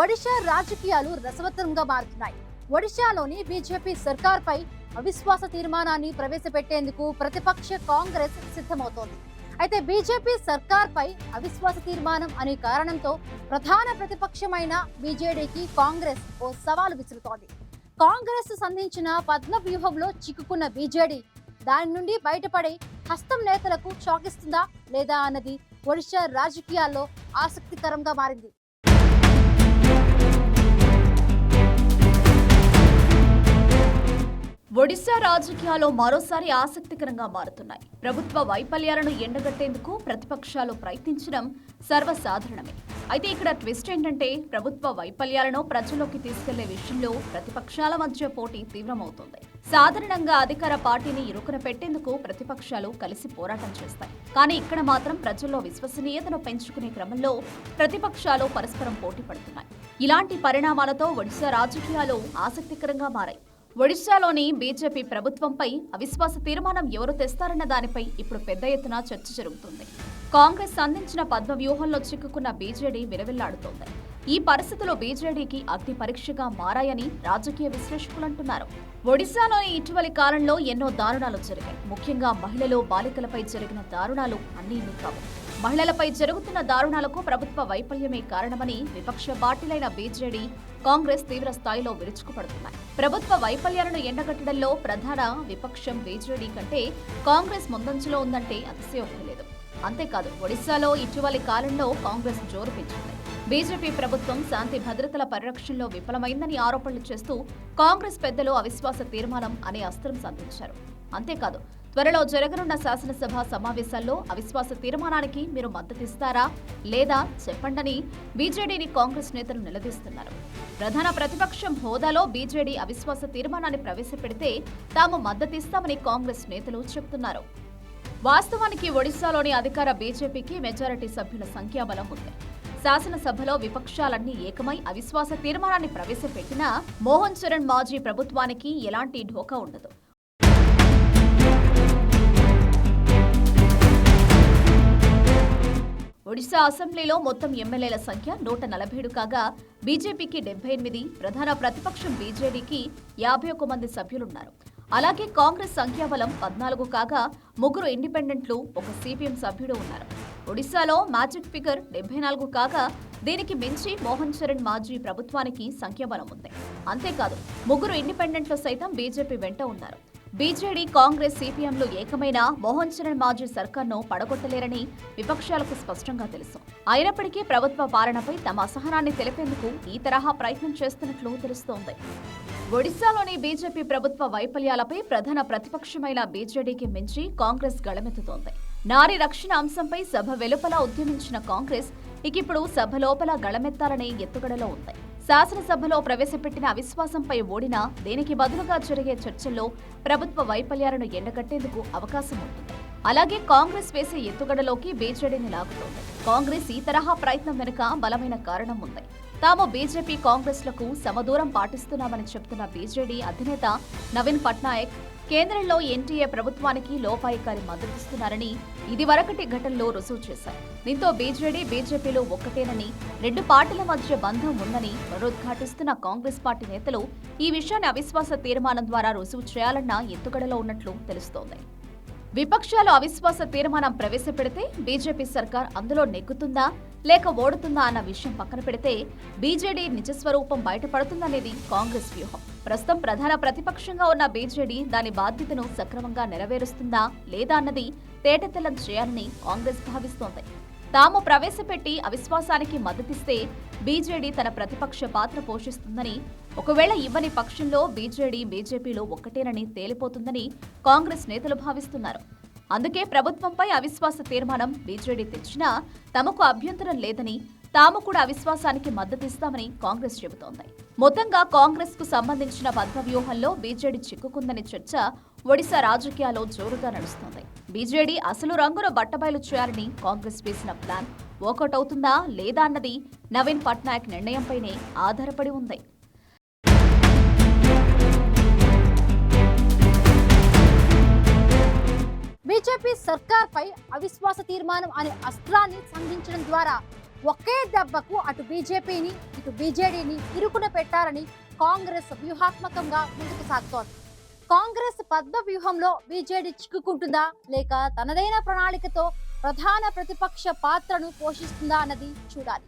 ఒడిశా రాజకీయాలు రసవత్తరంగా మారుతున్నాయి. ఒడిశాలోని బీజేపీ సర్కార్పై అవిశ్వాస తీర్మానాన్ని ప్రవేశపెట్టేందుకు ప్రతిపక్ష కాంగ్రెస్ సిద్ధమవుతోంది. అయితే బీజేపీ సర్కార్పై అవిశ్వాస తీర్మానం అనే కారణంతో ప్రధాన ప్రతిపక్షమైన బీజేడీకి కాంగ్రెస్ ఓ సవాలు విసురుతోంది. కాంగ్రెస్ సంధించిన పద్మ వ్యూహంలో చిక్కుకున్న బీజేడీ దాని నుండి బయటపడే హస్తం నేతలకు షాకిస్తుందా లేదా అన్నది ఒడిశా రాజకీయాల్లో ఆసక్తికరంగా మారింది. ఒడిశా రాజకీయాలు మరోసారి ఆసక్తికరంగా మారుతున్నాయి. ప్రభుత్వ వైఫల్యాలను ఎండగట్టేందుకు ప్రతిపక్షాలు ప్రయత్నించడం సర్వసాధారణమే. అయితే ఇక్కడ ట్విస్ట్ ఏంటంటే ప్రభుత్వ వైఫల్యాలను ప్రజల్లోకి తీసుకెళ్లే విషయంలో ప్రతిపక్షాల మధ్య పోటీ తీవ్రమవుతోంది. సాధారణంగా అధికార పార్టీని ఇరుకున పెట్టేందుకు ప్రతిపక్షాలు కలిసి పోరాటం చేస్తాయి. కానీ ఇక్కడ మాత్రం ప్రజల్లో విశ్వసనీయతను పెంచుకునే క్రమంలో ప్రతిపక్షాలు పరస్పరం పోటీ పడుతున్నాయి. ఇలాంటి పరిణామాలతో ఒడిశా రాజకీయాలు ఆసక్తికరంగా మారాయి. ఒడిశాలోని బీజేపీ ప్రభుత్వంపై అవిశ్వాస తీర్మానం ఎవరు తెస్తారన్న దానిపై ఇప్పుడు పెద్ద ఎత్తున చర్చ జరుగుతుంది. కాంగ్రెస్ అందించిన పద్మ వ్యూహంలో చిక్కుకున్న బీజేడీ విలవిల్లాడుతోంది. ఈ పరిస్థితులు బీజేడీకి అగ్ని పరీక్షగా మారాయని రాజకీయ విశ్లేషకులు అంటున్నారు. ఒడిశాలోని ఇటీవలి కాలంలో ఎన్నో దారుణాలు జరిగాయి. ముఖ్యంగా మహిళలు, బాలికలపై జరిగిన దారుణాలు అన్నీ కావు. మహిళలపై జరుగుతున్న దారుణాలకు ప్రభుత్వ వైఫల్యమే కారణమని విపక్ష పార్టీలైన బీజేడీ, కాంగ్రెస్ తీవ్ర స్థాయిలో విరుచుకుపడుతున్నాయి. ప్రభుత్వ వైఫల్యాలను ఎండగట్టడంలో ప్రధాన విపక్షం బీజేడీ కంటే కాంగ్రెస్ ముందంజలో ఉందంటే అతిశయోక్తి లేదు. అంతేకాదు, ఒడిశాలో ఇటీవలి కాలంలో కాంగ్రెస్ జోరు పెంచింది. బీజేపీ ప్రభుత్వం శాంతి భద్రతల పరిరక్షణలో విఫలమైందని ఆరోపణలు చేస్తూ కాంగ్రెస్ పెద్దలు అవిశ్వాస తీర్మానం అనే అస్త్రం సంధించారు. అంతేకాదు, త్వరలో జరగనున్న శాసనసభ సమావేశాల్లో అవిశ్వాస తీర్మానానికి మీరు మద్దతిస్తారా లేదా చెప్పండని బీజేడీని కాంగ్రెస్ నేతలు నిలదీస్తున్నారు. ప్రధాన ప్రతిపక్షం హోదాలో బీజేడీ అవిశ్వాస తీర్మానాన్ని ప్రవేశపెడితే తాము మద్దతిస్తామని కాంగ్రెస్ నేతలు చెబుతున్నారు. వాస్తవానికి ఒడిశాలోని అధికార బీజేపీకి మెజారిటీ సభ్యుల సంఖ్యాబలం ఉంది. శాసనసభలో విపక్షాలన్నీ ఏకమై అవిశ్వాస తీర్మానాన్ని ప్రవేశపెట్టినా మోహన్ చరణ్ మాజీ ప్రభుత్వానికి ఎలాంటి ఢోకా ఉండదు. ఒడిశా అసెంబ్లీలో మొత్తం ఎమ్మెల్యేల సంఖ్య 147 కాగా బీజేపీకి 78, ప్రధాన ప్రతిపక్షం బీజేడీకి 51 మంది సభ్యులున్నారు. అలాగే కాంగ్రెస్ సంఖ్యాబలం 14 కాగా 3 ఇండిపెండెంట్లు, 1 సిపిఎం సభ్యుడు ఉన్నారు. ఒడిశాలో మ్యాజిక్ ఫిగర్ 74 కాగా దీనికి మించి మోహన్ చరణ్ మాజీ ప్రభుత్వానికి సంఖ్యాబలం ఉంది. అంతేకాదు, 3 ఇండిపెండెంట్లు సైతం బీజేపీ వెంట ఉన్నారు. బీజేడీ, కాంగ్రెస్, సిపిఎంలు ఏకమైన మోహన్ చరణ్ మాజీ సర్కార్ను పడగొట్టలేరని విపక్షాలకు స్పష్టంగా తెలుసు. అయినప్పటికీ ప్రభుత్వ పాలనపై తమ అసహనాన్ని తెలిపేందుకు ఈ తరహా ప్రయత్నం చేస్తున్నట్లు తెలుస్తోంది. ఒడిశాలోని బీజేపీ ప్రభుత్వ వైఫల్యాలపై ప్రధాన ప్రతిపక్షమైన బీజేడీకి మించి కాంగ్రెస్ గళమెత్తుతోంది. నారీ రక్షణ అంశంపై సభ వెలుపల ఉద్యమించిన కాంగ్రెస్ ఇకిప్పుడు సభ లోపల గళమెత్తాలనే ఎత్తుగడలో ఉంది. శాసనసభలో ప్రవేశపెట్టిన అవిశ్వాసంపై ఓడినా దేనికి బదులుగా జరిగే చర్చల్లో ప్రభుత్వ వైఫల్యాలను ఎండగట్టేందుకు అవకాశం ఉంటుంది. అలాగే కాంగ్రెస్ వేసే ఎత్తుగడలోకి బీజేడీని లాగుతోంది. కాంగ్రెస్ ఈ తరహా ప్రయత్నం వెనుక బలమైన కారణం ఉంది. తాము బీజేపీ, కాంగ్రెస్లకు సమదూరం పాటిస్తున్నామని చెబుతున్న బీజేడీ అధినేత నవీన్ పట్నాయక్ కేంద్రంలో ఎన్టీఏ ప్రభుత్వానికి లోపాయికారి మద్దతిస్తున్నారని ఇదివరకటి ఘటనలో రుజువు చేశారు. దీంతో బీజేపీలు ఒక్కటేనని, 2 పార్టీల మధ్య బంధం ఉందని పునరుద్ఘాటిస్తున్న కాంగ్రెస్ పార్టీ నేతలు ఈ విషయాన్ని అవిశ్వాస తీర్మానం ద్వారా రుజువు చేయాలన్న ఎత్తుగడలో ఉన్నట్లు తెలుస్తోంది. విపక్షాలు అవిశ్వాస తీర్మానం ప్రవేశపెడితే బీజేపీ సర్కార్ అందులో నెగ్గుతుందా లేక ఓడుతుందా అన్న విషయం పక్కన పెడితే బీజేడీ నిజస్వరూపం బయటపడుతుందనేది కాంగ్రెస్ వ్యూహం. ప్రస్తుతం ప్రధాన ప్రతిపక్షంగా ఉన్న బీజేడీ దాని బాధ్యతను సక్రమంగా నెరవేరుస్తుందా లేదా అన్నది తేటతెల్లం చేయాలని కాంగ్రెస్ భావిస్తోంది. తాము ప్రవేశపెట్టి అవిశ్వాసానికి మద్దతిస్తే బీజేడీ తన ప్రతిపక్ష పాత్ర పోషిస్తుందని, ఒకవేళ ఇవ్వని పక్షంలో బీజేపీలు ఒక్కటేనని తేలిపోతుందని కాంగ్రెస్ నేతలు భావిస్తున్నారు. అందుకే ప్రభుత్వంపై అవిశ్వాస తీర్మానం బీజేడీ తెచ్చినా తమకు అభ్యంతరం లేదని, తాము కూడా అవిశ్వాసానికి మద్దతిస్తామని కాంగ్రెస్ చెబుతోంది. మొత్తంగా కాంగ్రెస్ కు సంబంధించిన పద్మ వ్యూహంలో బీజేడీ చిక్కుకుందనే చర్చ ఒడిశా రాజకీయాల్లో జోరుగా నడుస్తోంది. బీజేడీ అసలు రంగును బట్టబయలు చేయాలని కాంగ్రెస్ వేసిన ప్లాన్ వర్కౌట్ అవుతుందా లేదా అన్నది నవీన్ పట్నాయక్ నిర్ణయంపైనే ఆధారపడి ఉంది. బీజేపీ సర్కార్పై అవిశ్వాస తీర్మానం అనే అస్త్రాన్ని సంధించడం ద్వారా ఒకే దెబ్బకు అటు బీజేపీని ఇటు బీజేడీని ఇరుకున పెట్టాలని కాంగ్రెస్ వ్యూహాత్మకంగా ముందుకు సాగుతోంది. కాంగ్రెస్ పద్మ వ్యూహంలో బీజేడీ చిక్కుకుంటుందా లేక తనదైన ప్రణాళికతో ప్రధాన ప్రతిపక్ష పాత్రను పోషిస్తుందా అన్నది చూడాలి.